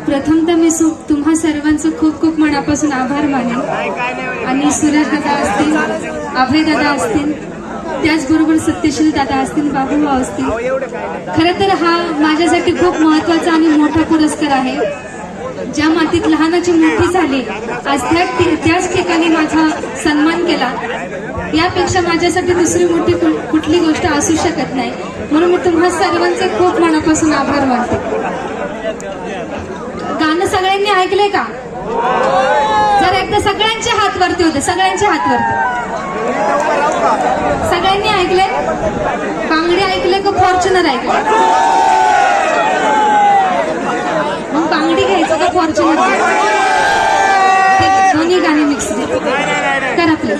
प्रथमतः मी तुम्हा सर्वांचं खूप खूप मनापासून आभार मानेन आणि सुरेश दादा असतील, अभय दादा असतील, त्याचबरोबर सत्यशील दादा असतील, बाबूभाऊ असतील. खरं तर हा माझ्यासाठी खूप महत्वाचा आणि मोठा पुरस्कार आहे. ज्या मातीत लहानाची मोठी झाली आज त्याच ठिकाणी माझा सन्मान केला. यापेक्षा माझ्यासाठी दुसरी मोठी कुठली गोष्ट असू शकत नाही. म्हणून मी तुम्हा सर्वांचे खूप मनापासून आभार मानते. गाणं सगळ्यांनी ऐकलंय का? जर एकदा सगळ्यांचे हात वरती होते, सगळ्यांचे हात वरती. सगळ्यांनी ऐकले? बांगडी ऐकले का फॉर्च्युनर ऐकले? मग बांगडी घ्यायचं का फॉर्च्युनर? दोन्ही गाणी मिक्स करा प्लीज.